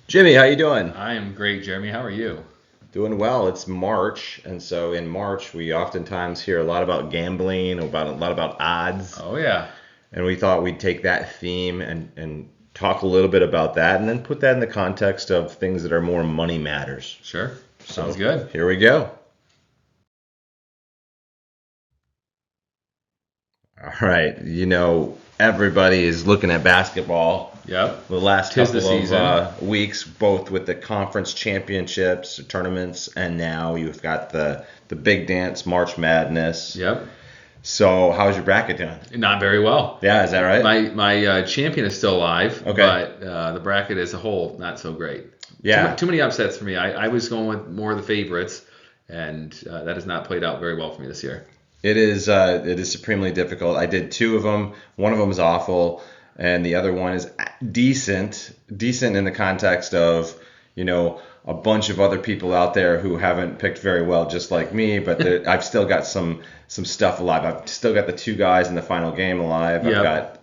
Jimmy, how you doing? I am great, Jeremy. How are you? Doing well. It's March, and so in March we oftentimes hear a lot about gambling, about a lot about odds, Oh, yeah. and we thought we'd take that theme and talk a little bit about that, and then put that in the context of things that are more money matters. Sure. Sounds So good. here we go. All right, everybody is looking at basketball Yep. the last Tis the couple of season. weeks, both with the conference championships, tournaments, and now you've got the big dance, March Madness. Yep. So, how's your bracket doing? Not very well. Yeah, is that right? My champion is still alive, Okay. but the bracket as a whole, not so great. Yeah, Too many upsets for me. I was going with more of the favorites, and that has not played out very well for me this year. it is. It is supremely difficult. I did two of them. One of them is awful, and the other one is decent. Decent in the context of a bunch of other people out there who haven't picked very well, just like me. But I've still got some stuff alive. I've still got the two guys in the final game alive. I've Yep. got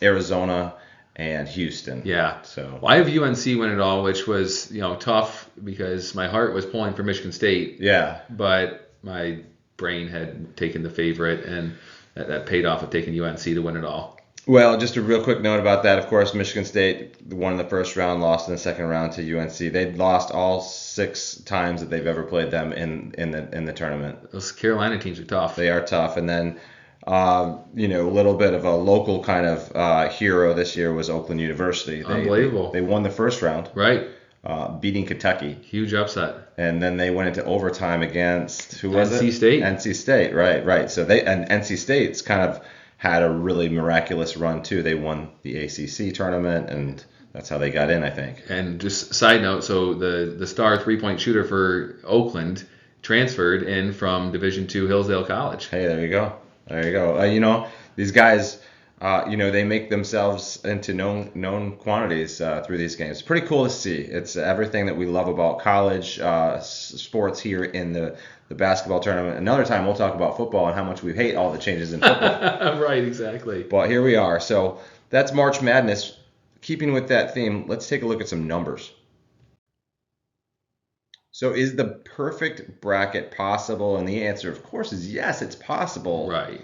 Arizona and Houston. Yeah. So Well, I have UNC win it all, which was tough because my heart was pulling for Michigan State, yeah, but my brain had taken the favorite, and that paid off of taking UNC to win it all. well, just a real quick note about that. Of course, Michigan State won in the first round, lost in the second round to UNC. They'd lost all 6 times that they've ever played them in the tournament. Those Carolina teams are tough. They are tough. And then, a little bit of a local kind of hero this year was Oakland University. Unbelievable. They won the first round, Right? beating Kentucky. Huge upset. And then they went into overtime against who was NC it? State. NC State, right. So NC State's kind of had a really miraculous run too. They won the ACC tournament, and that's how they got in, I think. And just side note, so the star 3-point shooter for Oakland transferred in from Division II Hillsdale College. Hey, there you go. There you go. These guys, they make themselves into known quantities through these games. Pretty cool to see. It's everything that we love about college sports here in the basketball tournament. Another time we'll talk about football and how much we hate all the changes in football. Right, exactly. But here we are. So that's March Madness. Keeping with that theme, let's take a look at some numbers. So is the perfect bracket possible? And the answer, of course, is yes, it's possible. Right.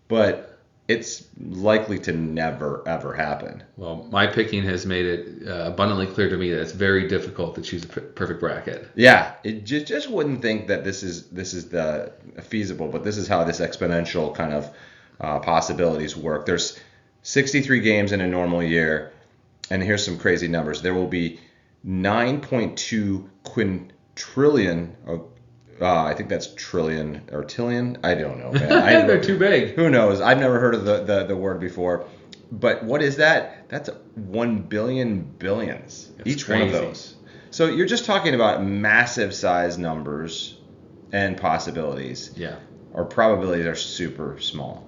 But it's likely to never, ever happen. Well, my picking has made it abundantly clear to me that it's very difficult to choose a perfect bracket. Yeah, it just wouldn't think that this is the feasible, but this is how this exponential kind of possibilities work. There's 63 games in a normal year, and here's some crazy numbers. There will be 9.2 quintillion. I think that's trillion or tillion. I don't know, man. They're too big. Who knows? I've never heard of the word before. But what is that? That's 1 billion billions. That's Each one of crazy. those. So you're just talking about massive size numbers and possibilities. Yeah. Or probabilities are super small.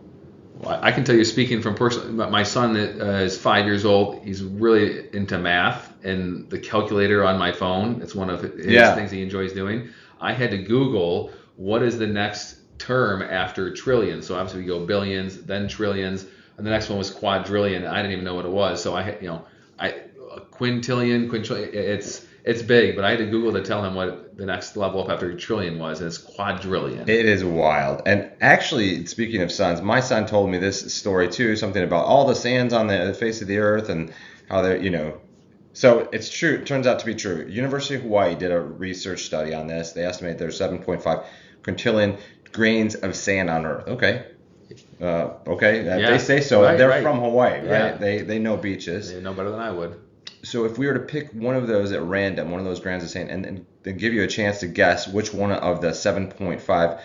Well, I can tell you, speaking from personal, my son is 5 years old. He's really into math, and the calculator on my phone, it's one of his things he enjoys doing. I had to Google what is the next term after trillion. So obviously we go billions, then trillions, and the next one was quadrillion. I didn't even know what it was. So a quintillion, it's big, but I had to Google to tell him what the next level up after trillion was, and it's quadrillion. It is wild. And actually, speaking of sons, my son told me this story too, something about all the sands on the face of the earth and how they're. So it's true. It turns out to be true. University of Hawaii did a research study on this. They estimate there's 7.5 quintillion grains of sand on Earth. Okay. Okay. Yeah. They say so. Right, They're right. from Hawaii, right? Yeah. They know beaches. They know better than I would. So if we were to pick one of those at random, one of those grains of sand, and then give you a chance to guess which one of the 7.5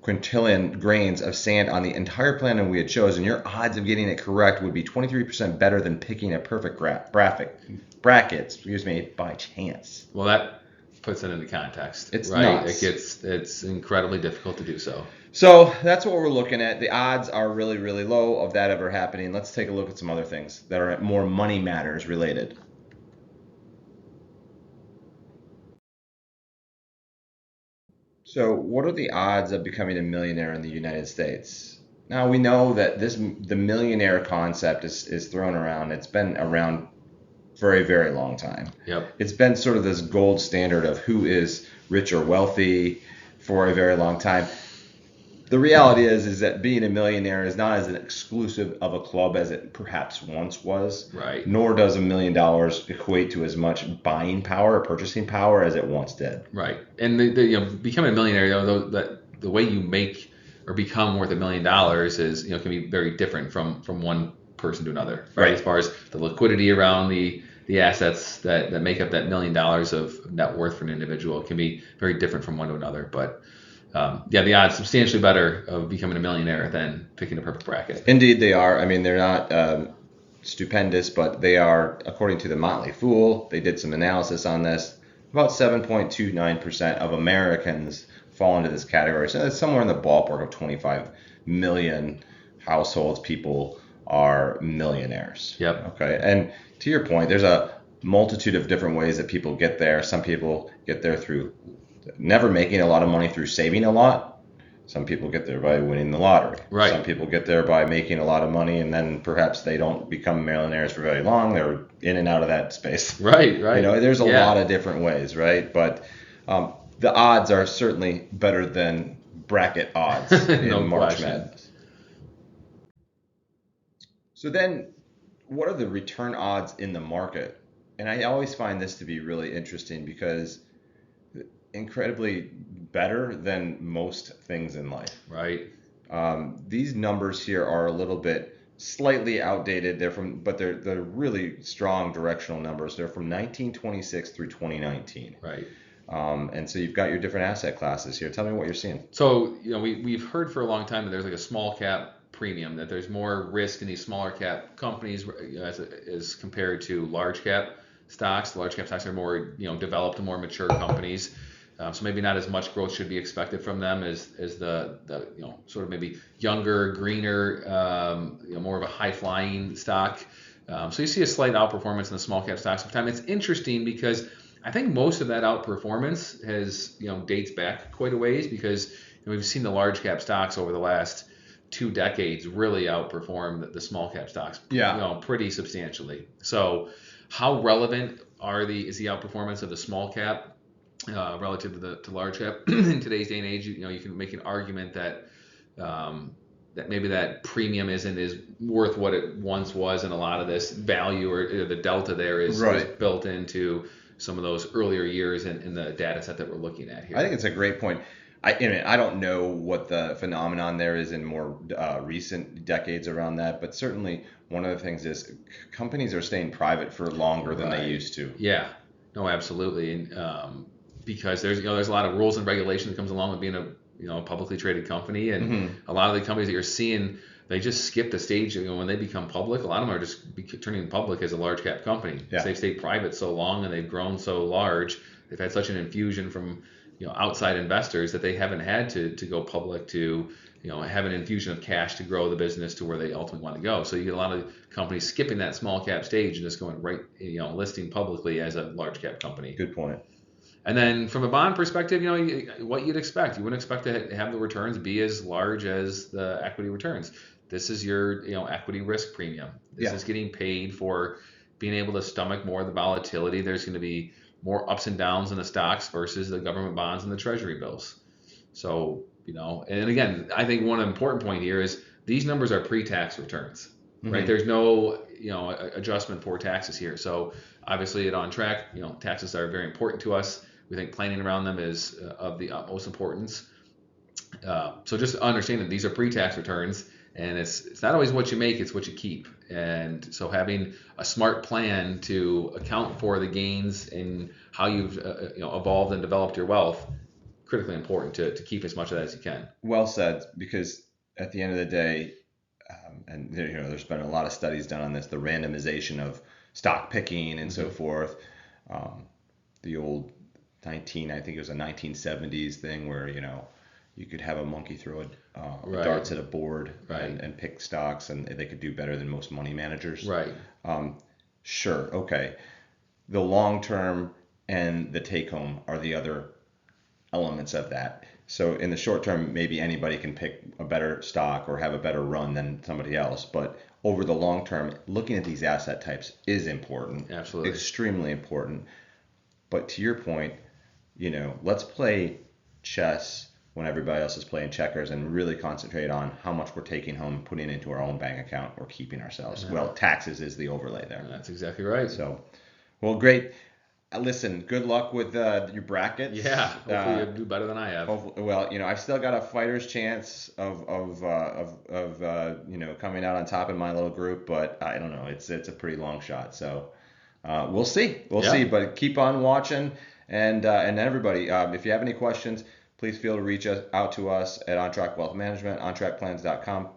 quintillion grains of sand on the entire planet we had chosen, your odds of getting it correct would be 23% better than picking a perfect bracket, by chance. Well, that puts it into context. It's right. nuts. It's incredibly difficult to do so. So that's what we're looking at. The odds are really, really low of that ever happening. Let's take a look at some other things that are more money matters related. So, what are the odds of becoming a millionaire in the United States? Now, we know that the millionaire concept is thrown around. It's been around for a very long time. Yep. It's been sort of this gold standard of who is rich or wealthy for a very long time. The reality is that being a millionaire is not as an exclusive of a club as it perhaps once was. Right. Nor does $1 million equate to as much buying power or purchasing power as it once did. Right. And becoming a millionaire, the way you make or become worth $1 million is, can be very different from one person to another. Right. As far as the liquidity around the assets that make up that $1 million of net worth for an individual can be very different from one to another. But the odds substantially better of becoming a millionaire than picking a perfect bracket. Indeed, they are. I mean, they're not stupendous, but they are, according to the Motley Fool, they did some analysis on this. About 7.29% of Americans fall into this category. So it's somewhere in the ballpark of 25 million households. People are millionaires. Yep. Okay. And to your point, there's a multitude of different ways that people get there. Some people get there through never making a lot of money through saving a lot. Some people get there by winning the lottery. Right. Some people get there by making a lot of money, and then perhaps they don't become millionaires for very long. They're in and out of that space. Right. There's a lot of different ways, right? But the odds are certainly better than bracket odds in No March question. Madness. So then, what are the return odds in the market? And I always find this to be really interesting because incredibly better than most things in life. Right. These numbers here are a little bit slightly outdated. But they're really strong directional numbers. They're from 1926 through 2019. Right. And so you've got your different asset classes here. Tell me what you're seeing. So we've heard for a long time that there's like a small cap premium, that there's more risk in these smaller cap companies as compared to large cap stocks. The large cap stocks are more developed, more mature companies. So maybe not as much growth should be expected from them as the sort of maybe younger, greener, more of a high flying stock. So you see a slight outperformance in the small cap stocks over time. It's interesting because I think most of that outperformance has dates back quite a ways, because we've seen the large cap stocks over the last 2 decades really outperform the small cap stocks. Pretty substantially. So how relevant is the outperformance of the small cap relative to large cap in today's day and age? You can make an argument that maybe that premium isn't as worth what it once was, and a lot of this value or the delta there is built into some of those earlier years in the data set that we're looking at here. I think it's a great point. I don't know what the phenomenon there is in more recent decades around that, but certainly one of the things is companies are staying private for longer than they used to. Yeah, no, absolutely. And because there's a lot of rules and regulation that comes along with being a publicly traded company, and a lot of the companies that you're seeing, they just skip the stage. When they become public, a lot of them are just turning public as a large cap company. Yeah. They've stayed private so long and they've grown so large. They've had such an infusion from outside investors that they haven't had to go public to have an infusion of cash to grow the business to where they ultimately want to go. So you get a lot of companies skipping that small cap stage and just going right, listing publicly as a large cap company. Good point. And then from a bond perspective, what you'd expect. You wouldn't expect to have the returns be as large as the equity returns. This is your equity risk premium. This is getting paid for being able to stomach more of the volatility. There's going to be more ups and downs in the stocks versus the government bonds and the treasury bills. So, and again, I think one important point here is these numbers are pre-tax returns, right? There's no, adjustment for taxes here. So obviously at On Track, taxes are very important to us. We think planning around them is of the utmost importance. So just understand that these are pre-tax returns, and it's not always what you make, it's what you keep. And so having a smart plan to account for the gains and how you've evolved and developed your wealth, critically important to keep as much of that as you can. Well said, because at the end of the day, and there's been a lot of studies done on this, the randomization of stock picking and so forth. The old I think it was a 1970s thing where you could have a monkey throw darts at a board and pick stocks, and they could do better than most money managers. Right. Sure. Okay. The long term and the take home are the other elements of that. So in the short term, maybe anybody can pick a better stock or have a better run than somebody else. But over the long term, looking at these asset types is important. Absolutely. Extremely important. But to your point, let's play chess when everybody else is playing checkers and really concentrate on how much we're taking home, putting into our own bank account, or keeping ourselves. Yeah. Well, taxes is the overlay there. That's exactly right. So, well, great. Listen, good luck with your brackets. Yeah, hopefully you'll do better than I have. Well, I've still got a fighter's chance of coming out on top in my little group, but I don't know. It's a pretty long shot. So we'll see. We'll see. But keep on watching, and everybody, if you have any questions, please feel to reach out to us at On Track Wealth Management, ontrackplans.com.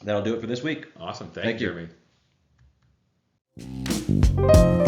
That'll do it for this week. Awesome. Thank you, Jeremy.